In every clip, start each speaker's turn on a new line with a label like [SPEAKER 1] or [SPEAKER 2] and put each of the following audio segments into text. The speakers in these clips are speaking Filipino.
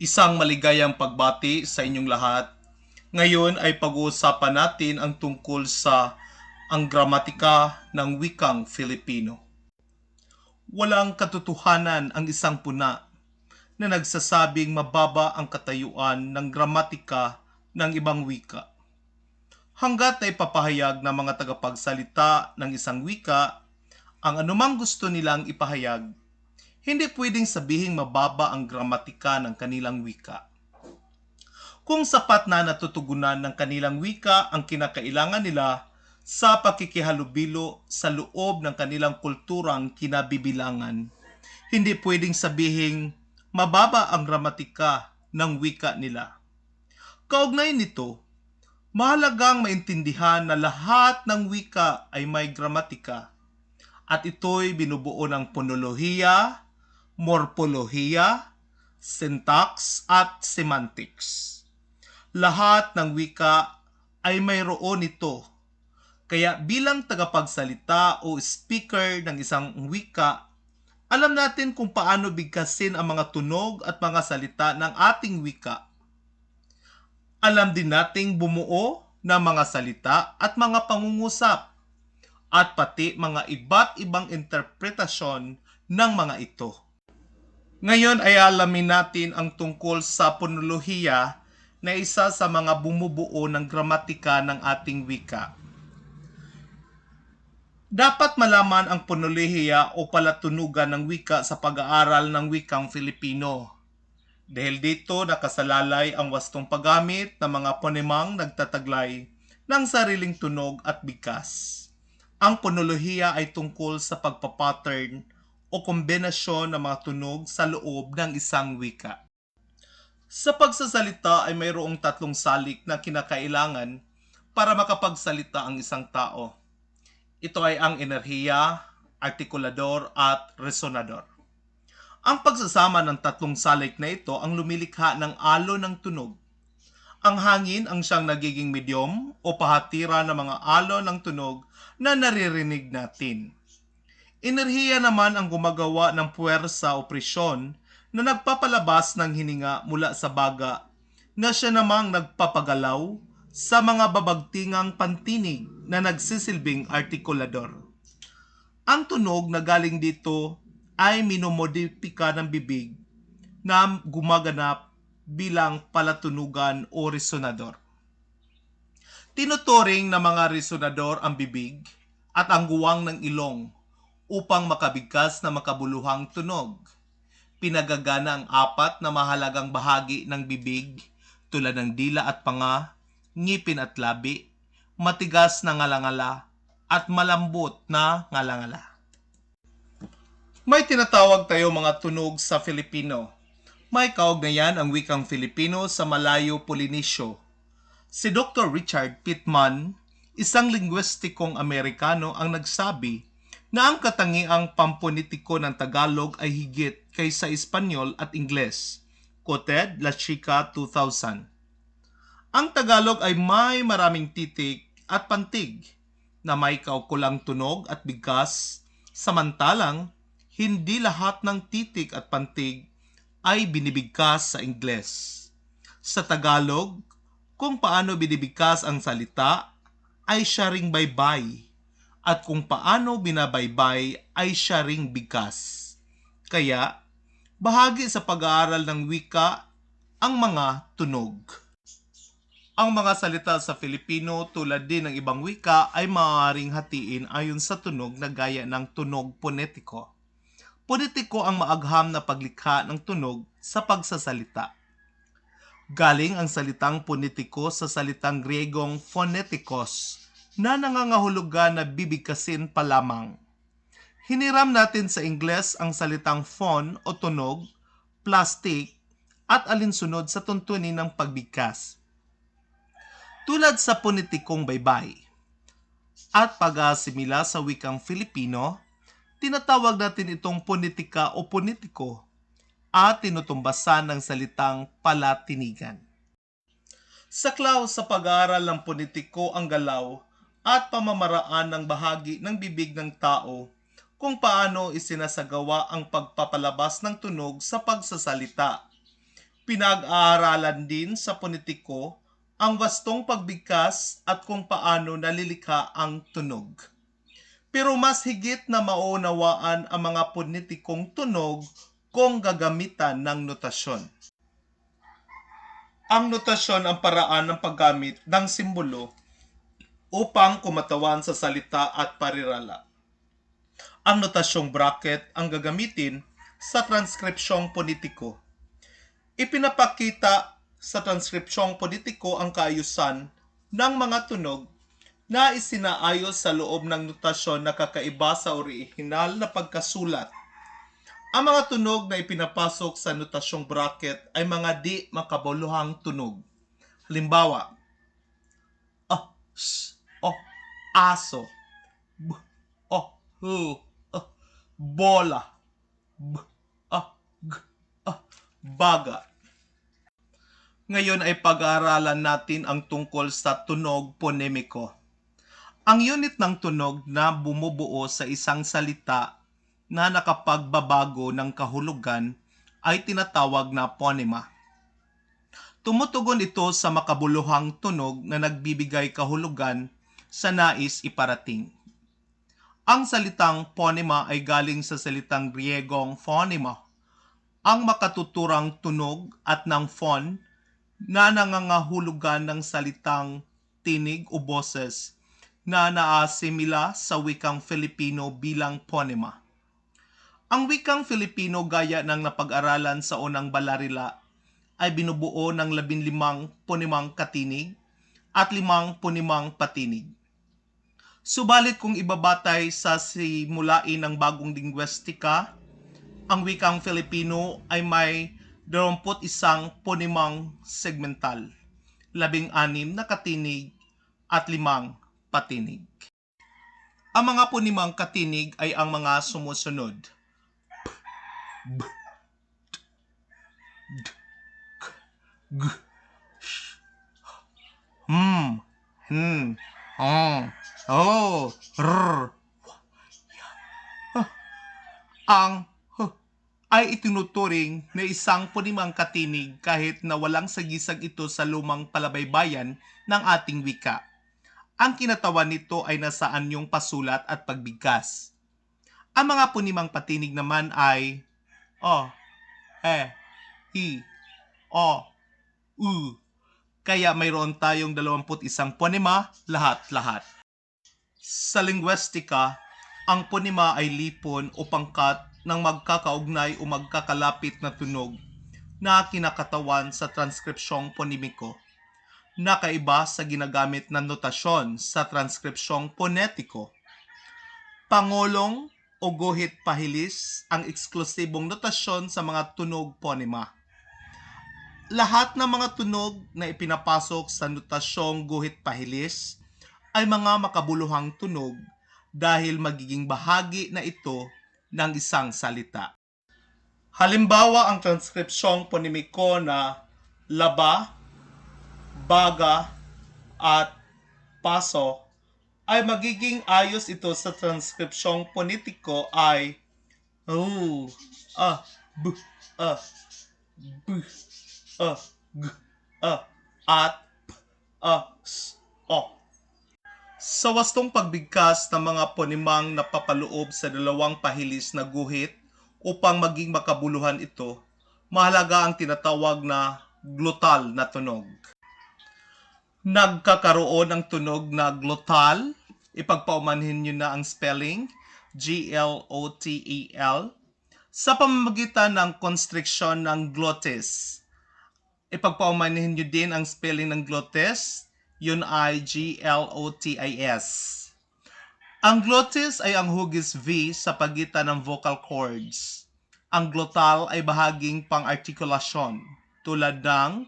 [SPEAKER 1] Isang maligayang pagbati sa inyong lahat. Ngayon ay pag-uusapan natin ang tungkol sa ang gramatika ng wikang Filipino. Walang katotohanan ang isang puna na nagsasabing mababa ang katayuan ng gramatika ng ibang wika. Hanggat na ipapahayag ng mga tagapagsalita ng isang wika ang anumang gusto nilang ipahayag, hindi pwedeng sabihing mababa ang gramatika ng kanilang wika. Kung sapat na natutugunan ng kanilang wika ang kinakailangan nila sa pakikihalubilo sa loob ng kanilang kulturang kinabibilangan, hindi pwedeng sabihing mababa ang gramatika ng wika nila. Kaugnay nito, mahalagang maintindihan na lahat ng wika ay may gramatika at ito'y binubuo ng ponolohiya, morpolohiya, syntax at semantics. Lahat ng wika ay mayroon nito. Kaya bilang tagapagsalita o speaker ng isang wika, alam natin kung paano bigkasin ang mga tunog at mga salita ng ating wika. Alam din nating bumuo ng mga salita at mga pangungusap at pati mga iba't ibang interpretasyon ng mga ito. Ngayon ay alamin natin ang tungkol sa ponolohiya na isa sa mga bumubuo ng gramatika ng ating wika. Dapat malaman ang ponolohiya o palatunugan ng wika sa pag-aaral ng wikang Filipino. Dahil dito nakasalalay ang wastong paggamit ng mga ponemang nagtataglay ng sariling tunog at bigkas. Ang ponolohiya ay tungkol sa pagpapattern o kombinasyon ng mga tunog sa loob ng isang wika. Sa pagsasalita ay mayroong tatlong salik na kinakailangan para makapagsalita ang isang tao. Ito ay ang enerhiya, artikulador at resonador. Ang pagsasama ng tatlong salik na ito ang lumilikha ng alon ng tunog. Ang hangin ang siyang nagiging medium o pahatira ng mga alon ng tunog na naririnig natin. Enerhiya naman ang gumagawa ng puwersa o presyon na nagpapalabas ng hininga mula sa baga na siya namang nagpapagalaw sa mga babagtingang pantinig na nagsisilbing artikulador. Ang tunog na galing dito ay minomodifika ng bibig na gumaganap bilang palatunugan o resonador. Tinuturing na mga resonador ang bibig at ang guwang ng ilong upang makabigkas na makabuluhang tunog. Pinagagana ang apat na mahalagang bahagi ng bibig tulad ng dila at panga, ngipin at labi, matigas na ngalangala at malambot na ngalangala. May tinatawag tayo mga tunog sa Filipino. May kaugnayan ang wikang Filipino sa Malayo-Polinesyo. Si Dr. Richard Pittman, isang lingwistikong Amerikano ang nagsabi na ang katangiang pamponetiko ng Tagalog ay higit kaysa Espanyol at Ingles. Quoted, La Chica 2000. Ang Tagalog ay may maraming titik at pantig na may kaukulang tunog at bigkas, samantalang hindi lahat ng titik at pantig ay binibigkas sa Ingles. Sa Tagalog, kung paano binibigkas ang salita ay siya ring baybay, at kung paano binabaybay ay siya ring bigkas. Kaya, bahagi sa pag-aaral ng wika ang mga tunog. Ang mga salita sa Filipino tulad din ng ibang wika ay maaaring hatiin ayon sa tunog na gaya ng tunog ponetiko. Ponetiko ang maagham na paglikha ng tunog sa pagsasalita. Galing ang salitang ponetiko sa salitang Griegong phonetikos na nangangahulugan na bibigkasin pa lamang. Hiniram natin sa Ingles ang salitang phone o tunog, plastic at alinsunod sa tuntunin ng pagbigkas. Tulad sa ponetikong baybay at pag-aasimila sa wikang Filipino, tinatawag natin itong ponetika o ponetiko at tinutumbasan ng salitang palatinigan. Saklaw sa pag-aaral ng ponetiko ang galaw at pamamaraan ng bahagi ng bibig ng tao kung paano isinasagawa ang pagpapalabas ng tunog sa pagsasalita. Pinag-aaralan din sa politiko ang wastong pagbigkas at kung paano nalilikha ang tunog. Pero mas higit na maunawaan ang mga politikong tunog kung gagamitan ng notasyon. Ang notasyon ang paraan ng paggamit ng simbolo upang kumatawan sa salita at parirala. Ang notasyong bracket ang gagamitin sa transkripsyong politiko. Ipinapakita sa transkripsyong politiko ang kaayusan ng mga tunog na isinaayos sa loob ng notasyon na kakaiba sa orihinal na pagkasulat. Ang mga tunog na ipinapasok sa notasyong bracket ay mga di makabuluhang tunog. Halimbawa, s, aso, b, hu, bola, b, g, baga. Ngayon ay pag-aaralan natin ang tungkol sa tunog ponemiko. Ang unit ng tunog na bumubuo sa isang salita na nakapagbabago ng kahulugan ay tinatawag na ponema. Tumutugon ito sa makabuluhang tunog na nagbibigay kahulugan sa nais iparating. Ang salitang ponema ay galing sa salitang Griegong phonema, ang makatuturang tunog at ng phon na nangangahulugan ng salitang tinig o boses na naasimila sa wikang Filipino bilang ponema. Ang wikang Filipino gaya ng napag-aralan sa unang balarila ay binubuo ng 15 ponemang katinig at 5 ponemang patinig. Subalit kung ibabatay sa simulain ng bagong lingwestika, ang wikang Filipino ay may 21 ponemang segmental, 16 na katinig at 5 patinig. Ang mga ponemang katinig ay ang mga sumusunod: b, d, k, g, sh, r, ang ay itinuturing na isang ponemang katinig kahit na walang sagisag ito sa lumang palabaybayan ng ating wika. Ang kinatawan nito ay nasa anyong pasulat at pagbigkas. Ang mga ponemang patinig naman ay o, hi, o, u. Kaya mayroon tayong 21 ponema, lahat-lahat. Sa lingwestika, ang ponema ay lipon o pangkat ng magkakaugnay o magkakalapit na tunog na kinakatawan sa transkripsyong ponemiko, nakaiba sa ginagamit na notasyon sa transkripsyong ponetiko. Pangolong o guhit pahilis ang eksklusibong notasyon sa mga tunog ponema. Lahat ng mga tunog na ipinapasok sa notasyong guhit pahilis ay mga makabuluhang tunog dahil magiging bahagi na ito ng isang salita. Halimbawa, ang transkripsyong ponemiko na laba, baga, at paso ay magiging ayos ito sa transkripsyong ponetiko ay b, b, g, at p, s, o. Sa wastong pagbigkas ng mga ponemang napapaloob sa dalawang pahilis na guhit upang maging makabuluhan ito, mahalaga ang tinatawag na glottal na tunog. Nagkakaroon ng tunog na glottal, ipagpaumanhin nyo na ang spelling, G-L-O-T-E-L, sa pamamagitan ng constriction ng glottis. Ipagpaumanhin nyo din ang spelling ng glottis, yun ay G-L-O-T-I-S. Ang glottis ay ang hugis V sa pagitan ng vocal cords. Ang glottal ay bahaging pang-artikulasyon tulad ng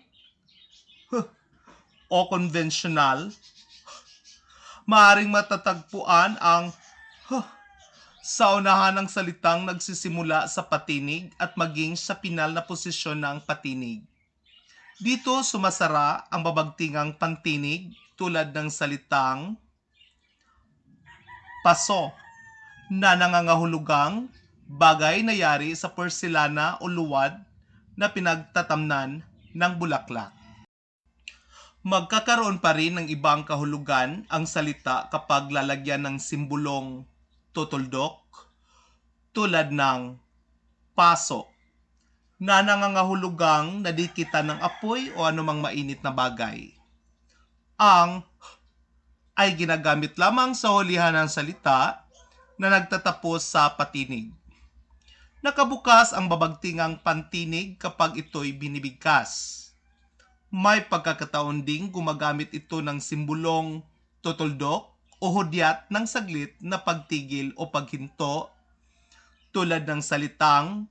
[SPEAKER 1] o konvensyonal. Maaring matatagpuan ang sa unahan ng salitang nagsisimula sa patinig at maging sa pinal na posisyon ng patinig. Dito sumasara ang babagtingang pantinig tulad ng salitang paso na nangangahulugang bagay na yari sa porselana o luwad na pinagtatamnan ng bulaklak. Magkakaroon pa rin ng ibang kahulugan ang salita kapag lalagyan ng simbolong tutuldok tulad ng paso na nangangahulugang nadikitan ng apoy o anumang mainit na bagay. Ang ay ginagamit lamang sa hulihan ng salita na nagtatapos sa patinig. Nakabukas ang babagtingang pantinig kapag ito'y binibigkas. May pagkakataon ding gumagamit ito ng simbolong tutuldok o hudyat ng saglit na pagtigil o paghinto tulad ng salitang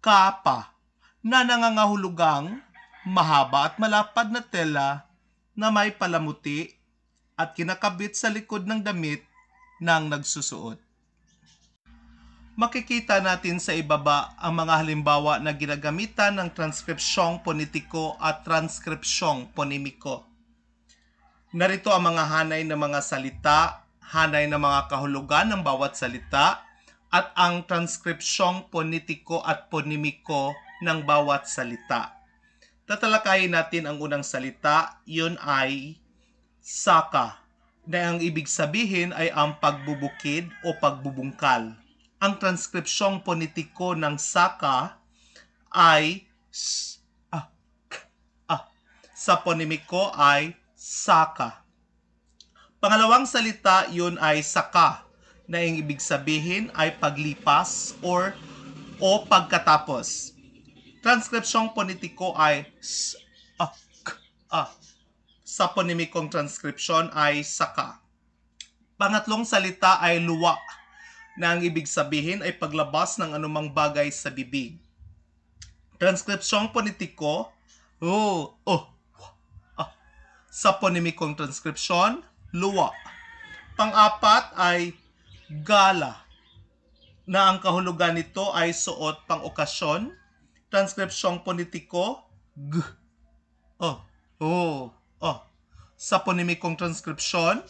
[SPEAKER 1] kapa na nangangahulugang mahaba at malapad na tela na may palamuti at kinakabit sa likod ng damit ng nagsusuot. Makikita natin sa ibaba ang mga halimbawa na ginagamitan ng transkripsyong ponetiko at transkripsyong ponemiko. Narito ang mga hanay ng mga salita, hanay ng mga kahulugan ng bawat salita, at ang transkripsyong ponetiko at ponemiko ng bawat salita. Tatalakayin natin ang unang salita, yun ay saka, na ang ibig sabihin ay ang pagbubukid o pagbubungkal. Ang transkripsyong ponetiko ng saka ay sa ponemiko ay saka. Pangalawang salita, yun ay saka, na ang ibig sabihin ay paglipas o pagkatapos. Transkripsyong ponetiko ay sa ponemikong transkripsyon ay saka. Pangatlong salita ay luwa, na ang ibig sabihin ay paglabas ng anumang bagay sa bibig. Transkripsyong ponetiko, sa ponemikong transkripsyon, luwa. Pang-apat ay gala, na ang kahulugan nito ay suot pang okasyon. Transkripsyong ponetiko, sa ponemikong transkripsyon,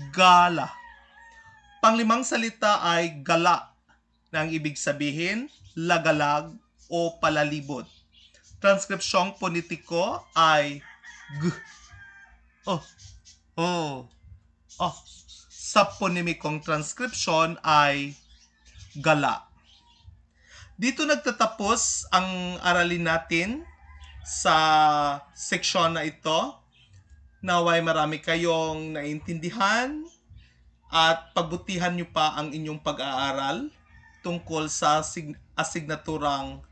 [SPEAKER 1] gala. Panglimang salita ay gala, na ang ibig sabihin, lagalag o palalibot. Transkripsyong ponetiko ay sa ponemikong transkripsyon ay gala. Dito nagtatapos ang aralin natin sa seksyon na ito. Naway marami kayong naintindihan at pagbutihan nyo pa ang inyong pag-aaral tungkol sa asignaturang